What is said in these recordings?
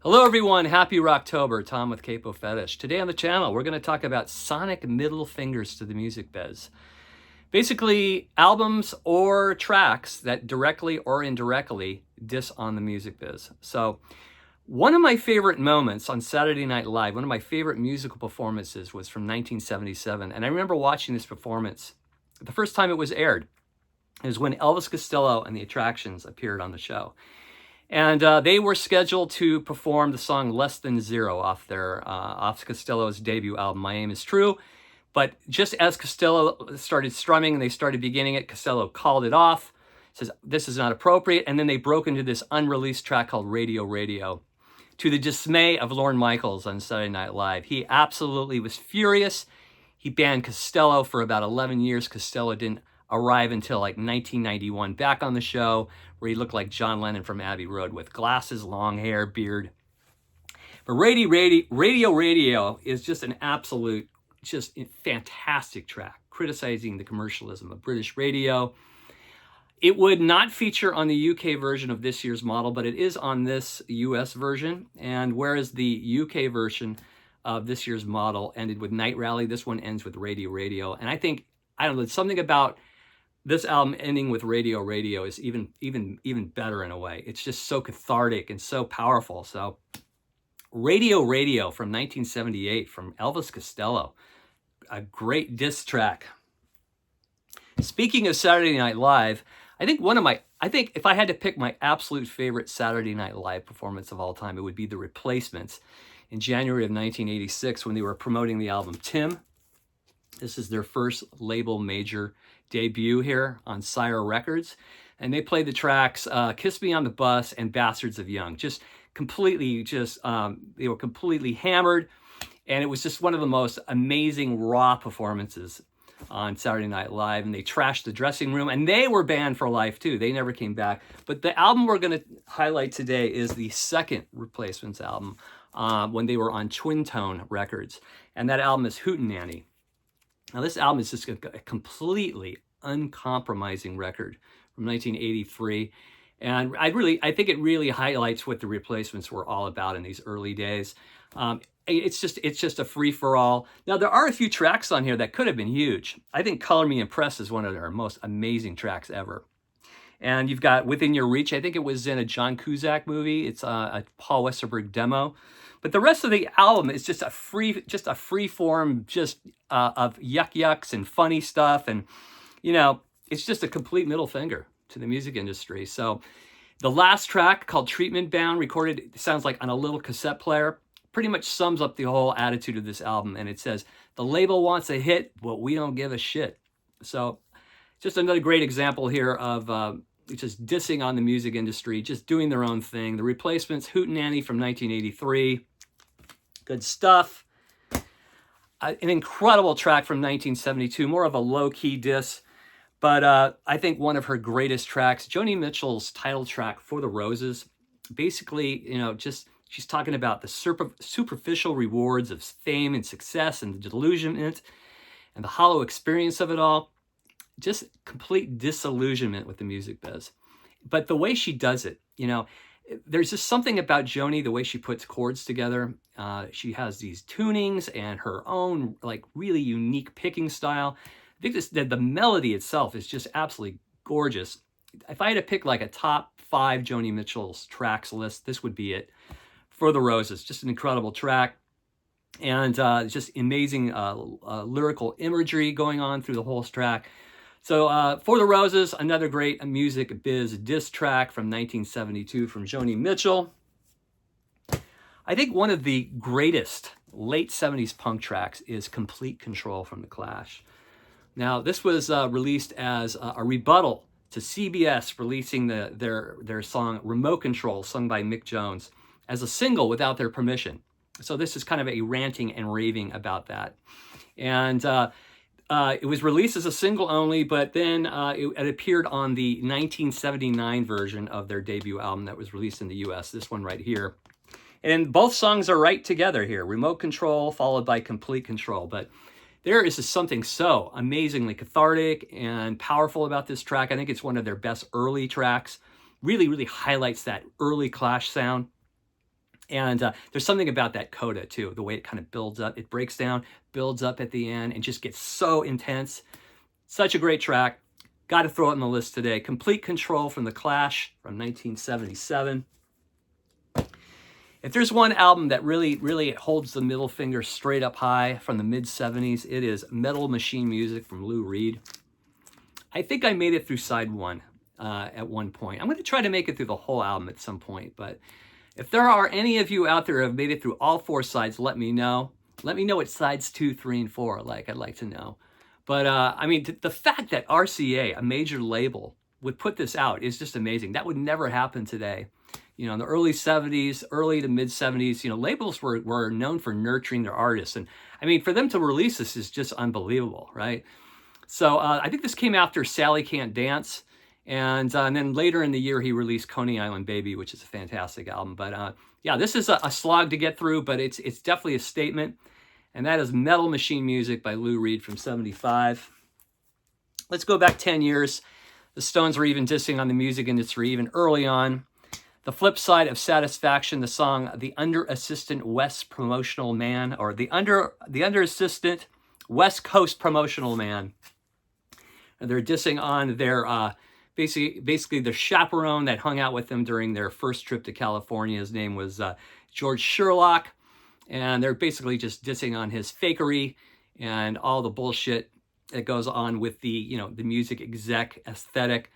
Hello everyone, happy Rocktober. Tom with Capo Fetish. Today on the channel, we're going to talk about sonic middle fingers to the music biz. Basically, albums or tracks that directly or indirectly diss on the music biz. So, one of my favorite moments on Saturday Night Live, one of my favorite musical performances was from 1977. And I remember watching this performance the first time it was aired. It was when Elvis Costello and the Attractions appeared on the show. And they were scheduled to perform the song Less Than Zero off Costello's debut album, My Aim Is True. But just as Costello started strumming and they started beginning it, Costello called it off, says, this is not appropriate. And then they broke into this unreleased track called Radio Radio, to the dismay of Lorne Michaels on Saturday Night Live. He absolutely was furious. He banned Costello for about 11 years. Costello didn't arrive until like 1991, back on the show, where he looked like John Lennon from Abbey Road with glasses, long hair, beard. But Radio is just an absolute, just fantastic track, criticizing the commercialism of British radio. It would not feature on the UK version of this year's model, but it is on this US version. And whereas the UK version of this year's model ended with Night Rally, this one ends with Radio. And I think, I don't know, something about this album ending with Radio is even better in a way. It's just so cathartic and so powerful. So Radio from 1978 from Elvis Costello, a great diss track. Speaking of Saturday Night Live, I think if I had to pick my absolute favorite Saturday Night Live performance of all time, it would be the Replacements in January of 1986 when they were promoting the album Tim. This is their first label major debut here on Sire Records. And they played the tracks Kiss Me on the Bus and Bastards of Young. They were completely hammered. And it was just one of the most amazing raw performances on Saturday Night Live. And they trashed the dressing room. And they were banned for life too. They never came back. But the album we're going to highlight today is the second Replacements album when they were on Twin Tone Records. And that album is Hootenanny. Now, this album is just a completely uncompromising record from 1983. And I think it really highlights what the Replacements were all about in these early days. It's just a free-for-all. Now, there are a few tracks on here that could have been huge. I think Color Me Impressed is one of their most amazing tracks ever. And you've got Within Your Reach. I think it was in a John Cusack movie. It's a Paul Westerberg demo. But the rest of the album is just a free form, of yucks and funny stuff. And, it's just a complete middle finger to the music industry. So the last track, called Treatment Bound, recorded, it sounds like on a little cassette player, pretty much sums up the whole attitude of this album. And it says, the label wants a hit, but we don't give a shit. So just another great example here of just dissing on the music industry, just doing their own thing. The Replacements, Hootenanny from 1983. Good stuff. An incredible track from 1972, more of a low-key diss, but I think one of her greatest tracks, Joni Mitchell's title track, For the Roses. Basically, she's talking about the superficial rewards of fame and success and the delusionment and the hollow experience of it all. Just complete disillusionment with the music biz. But the way she does it, there's just something about Joni, the way she puts chords together. She has these tunings and her own really unique picking style. I think the melody itself is just absolutely gorgeous. If I had to pick a top 5 Joni Mitchell's tracks list, this would be it. For the Roses, just an incredible track. And just amazing lyrical imagery going on through the whole track. So For the Roses, another great music biz diss track from 1972 from Joni Mitchell. I think one of the greatest late 70s punk tracks is Complete Control from The Clash. Now, this was released as a rebuttal to CBS releasing their song Remote Control, sung by Mick Jones, as a single without their permission. So this is kind of a ranting and raving about that. And it was released as a single only, but then it appeared on the 1979 version of their debut album that was released in the US, this one right here. And both songs are right together here, Remote Control followed by Complete Control. But there is just something so amazingly cathartic and powerful about this track. I think it's one of their best early tracks. Really, really highlights that early Clash sound. And there's something about that coda too, the way it kind of builds up. It breaks down, builds up at the end, and just gets so intense. Such a great track. Got to throw it on the list today. Complete Control from The Clash from 1977. If there's one album that really holds the middle finger straight up high from the mid-70s, it is Metal Machine Music from Lou Reed. I think I made it through side one at one point. I'm going to try to make it through the whole album at some point, but if there are any of you out there who have made it through all 4 sides, let me know. Let me know what sides 2, 3, and 4 are like. I'd like to know. But I mean, the fact that RCA, a major label, would put this out is just amazing. That would never happen today. You know, in the early 70s, early to mid 70s, you know, labels were known for nurturing their artists. And I mean, for them to release this is just unbelievable, right? So I think this came after Sally Can't Dance. And then later in the year, he released Coney Island Baby, which is a fantastic album. But yeah, this is a slog to get through, but it's definitely a statement. And that is Metal Machine Music by Lou Reed from 75. Let's go back 10 years. The Stones were even dissing on the music industry, even early on. The flip side of Satisfaction, the song The Under Assistant West Promotional Man, or the Under Assistant West Coast Promotional Man. And they're dissing on their basically the chaperone that hung out with them during their first trip to California. His name was George Sherlock. And they're basically just dissing on his fakery and all the bullshit that goes on with the, you know, the music exec aesthetic.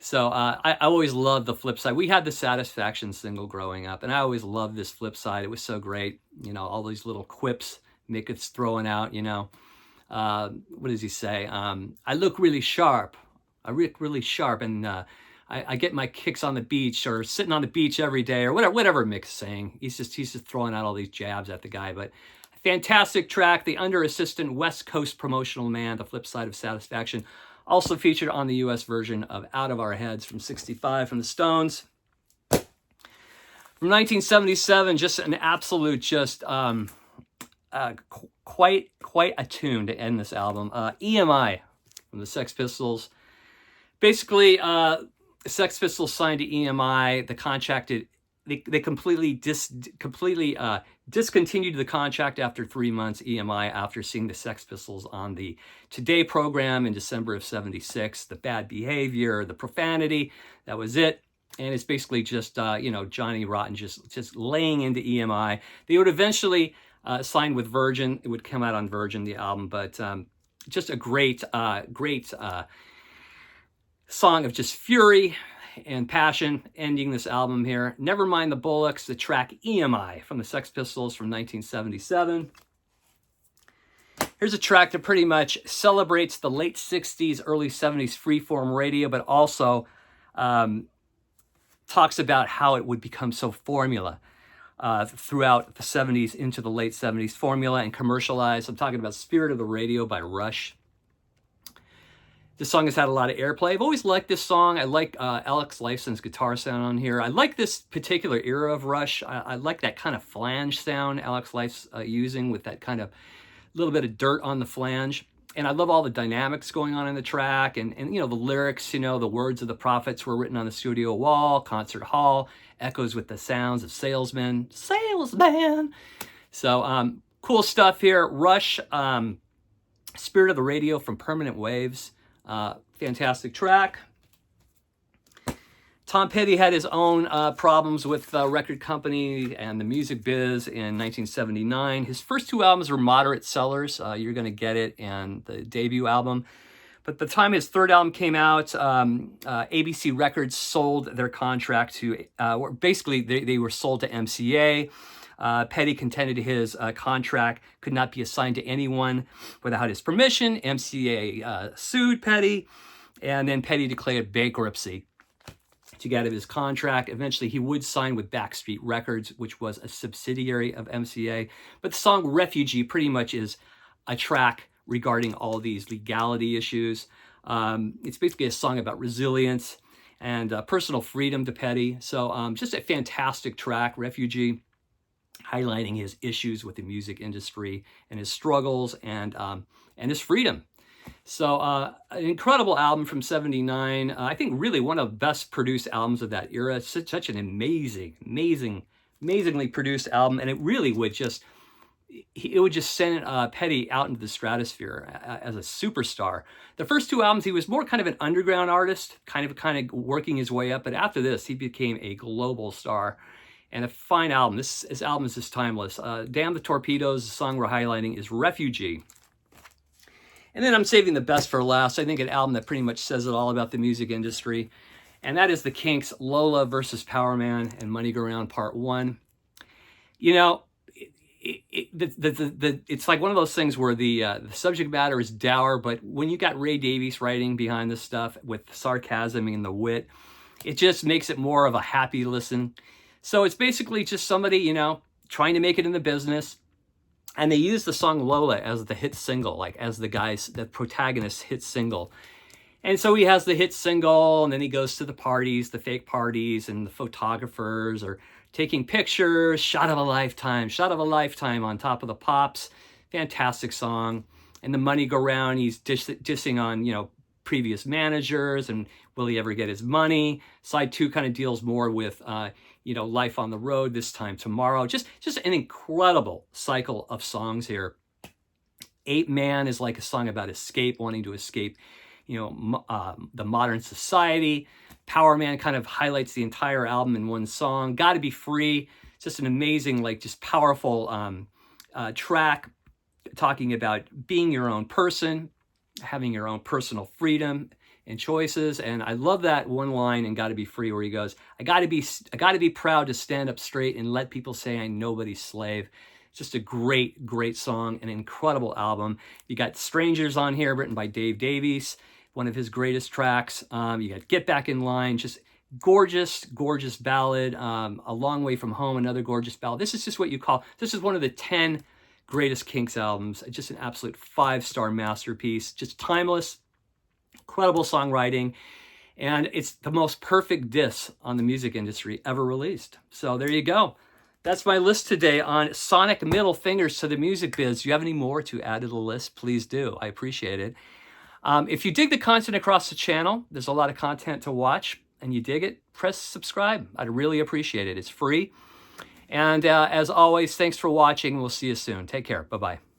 So I always loved the flip side. We had the Satisfaction single growing up, and I always loved this flip side. It was so great. You know, all these little quips Mick is throwing out, you know. What does he say? I look really sharp. I look really sharp, and I get my kicks on the beach or sitting on the beach every day or whatever Mick's saying. He's just throwing out all these jabs at the guy. But fantastic track, The Under Assistant West Coast Promotional Man, the flip side of Satisfaction. Also featured on the US version of Out of Our Heads from 65 from the Stones. From 1977, just an absolute, quite a tune to end this album. EMI from the Sex Pistols. Basically, Sex Pistols signed to EMI. The contract, they completely discontinued the contract after 3 months, EMI, after seeing the Sex Pistols on the Today program in December of 76. The bad behavior, the profanity, that was it. And it's basically just, you know, Johnny Rotten just laying into EMI. They would eventually sign with Virgin. It would come out on Virgin, the album, but just a great song of just fury and passion ending this album here. Never Mind the Bollocks, the track EMI from the Sex Pistols from 1977. Here's a track that pretty much celebrates the late 60s, early 70s freeform radio, but also talks about how it would become so formula throughout the 70s into the late 70s, formula and commercialized. I'm talking about Spirit of the Radio by Rush. This song has had a lot of airplay. I've always liked this song. I like Alex Lifeson's guitar sound on here. I like this particular era of Rush. I like that kind of flange sound Alex Life's using with that kind of little bit of dirt on the flange. And I love all the dynamics going on in the track. And you know, the lyrics, you know, the words of the prophets were written on the studio wall, concert hall, echoes with the sounds of salesman. So cool stuff here. Rush, Spirit of the Radio from Permanent Waves. Fantastic track. Tom Petty had his own problems with the record company and the music biz in 1979. His first 2 albums were moderate sellers. You're Gonna Get It and the debut album. But the time his 3rd album came out, ABC Records sold their contract to, basically they were sold to MCA. Petty contended his contract could not be assigned to anyone without his permission. MCA sued Petty, and then Petty declared bankruptcy to get out of his contract. Eventually, he would sign with Backstreet Records, which was a subsidiary of MCA. But the song Refugee pretty much is a track regarding all these legality issues. It's basically a song about resilience and personal freedom to Petty. So just a fantastic track, Refugee, highlighting his issues with the music industry and his struggles and his freedom. So an incredible album from 79. I think really one of the best produced albums of that era. Such an amazing amazingly produced album, and it really would just, it would just send Petty out into the stratosphere as a superstar. The first two albums, he was more kind of an underground artist, kind of working his way up. But after this, he became a global star, and a fine album. This album is just timeless. Damn the Torpedoes, the song we're highlighting is Refugee. And then I'm saving the best for last. I think an album that pretty much says it all about the music industry, and that is the Kinks' Lola versus Power Man and Money Go Round Part 1. You know, it's like one of those things where the subject matter is dour, but when you got Ray Davies writing behind this stuff with sarcasm and the wit, it just makes it more of a happy listen. So it's basically just somebody, you know, trying to make it in the business. And they use the song Lola as the hit single, like as the protagonist's hit single. And so he has the hit single, and then he goes to the parties, the fake parties, and the photographers are taking pictures, shot of a lifetime on top of the pops. Fantastic song. And the Money Go Round, he's dissing on, you know, previous managers and will he ever get his money. Side 2 kind of deals more with, you know, life on the road, this time tomorrow. Just an incredible cycle of songs here. 8 Man is like a song about escape, wanting to escape, you know, the modern society. Power Man kind of highlights the entire album in one song. Gotta Be Free, just an amazing, like, just powerful track talking about being your own person, having your own personal freedom and choices. And I love that one line in Gotta Be Free where he goes, I gotta be proud to stand up straight and let people say I'm nobody's slave. Just a great, great song, an incredible album. You got Strangers on here, written by Dave Davies, one of his greatest tracks. You got Get Back in Line, just gorgeous, gorgeous ballad. A Long Way From Home, another gorgeous ballad. This is just what you call, this is one of the 10 greatest Kinks albums. Just an absolute 5-star masterpiece. Just timeless, incredible songwriting. And it's the most perfect diss on the music industry ever released. So there you go. That's my list today on sonic middle fingers to the music biz. Do you have any more to add to the list? Please do. I appreciate it. If you dig the content across the channel, there's a lot of content to watch, and you dig it, press subscribe. I'd really appreciate it. It's free. And as always, thanks for watching. We'll see you soon. Take care. Bye-bye.